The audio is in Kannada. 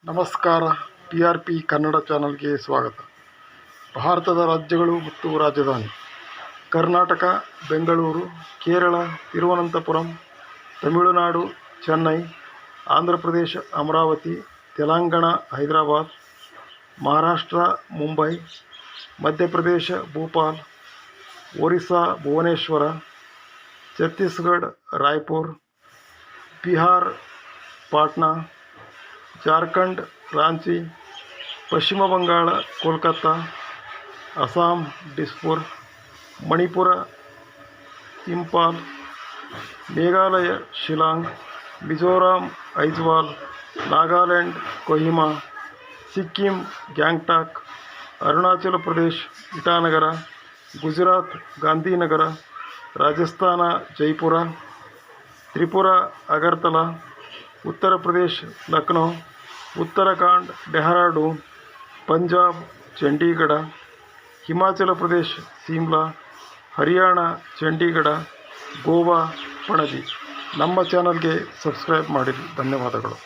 ನಮಸ್ಕಾರ. PRP ಕನ್ನಡ ಚಾನಲ್ಗೆ ಸ್ವಾಗತ. ಭಾರತದ ರಾಜ್ಯಗಳು ಮತ್ತು ರಾಜಧಾನಿ: ಕರ್ನಾಟಕ ಬೆಂಗಳೂರು, ಕೇರಳ ತಿರುವನಂತಪುರಂ, ತಮಿಳುನಾಡು ಚೆನ್ನೈ, ಆಂಧ್ರ ಪ್ರದೇಶ ಅಮರಾವತಿ, ತೆಲಂಗಾಣ ಹೈದರಾಬಾದ್, ಮಹಾರಾಷ್ಟ್ರ ಮುಂಬೈ, ಮಧ್ಯಪ್ರದೇಶ ಭೋಪಾಲ್, ಒರಿಸ್ಸಾ ಭುವನೇಶ್ವರ, ಛತ್ತೀಸ್ಗಢ ರಾಯ್ಪುರ್, ಬಿಹಾರ್ ಪಾಟ್ನಾ, ಜಾರ್ಖಂಡ್ ರಾಂಚಿ, ಪಶ್ಚಿಮ ಬಂಗಾಳ ಕೋಲ್ಕತ್ತಾ, ಅಸ್ಸಾಂ ದಿಸ್ಪುರ್, ಮಣಿಪುರ ಇಂಫಾಲ್, ಮೇಘಾಲಯ ಶಿಲಾಂಗ್, ಮಿಜೋರಾಂ ಐಜ್ವಾಲ್, ನಾಗಾಲ್ಯಾಂಡ್ ಕೊಹಿಮಾ, ಸಿಕ್ಕಿಂ ಗ್ಯಾಂಗ್ಟಾಕ್, ಅರುಣಾಚಲ ಪ್ರದೇಶ ಇಟಾನಗರ, ಗುಜರಾತ್ ಗಾಂಧಿನಗರ, ರಾಜಸ್ಥಾನ ಜೈಪುರ, ತ್ರಿಪುರ ಅಗರ್ತಲಾ, ಉತ್ತರ ಪ್ರದೇಶ ಲಕ್ನೋ, ಉತ್ತರಾಖಂಡ್ ಡೆಹ್ರಾಡೂನ್, ಪಂಜಾಬ್ ಚಂಡೀಗಢ, ಹಿಮಾಚಲ ಪ್ರದೇಶ ಶಿಮ್ಲಾ, ಹರಿಯಾಣ ಚಂಡೀಗಢ, ಗೋವಾ ಪಣಜಿ. ನಮ್ಮ ಚಾನಲ್ಗೆ ಸಬ್ಸ್ಕ್ರೈಬ್ ಮಾಡಿರಿ. ಧನ್ಯವಾದಗಳು.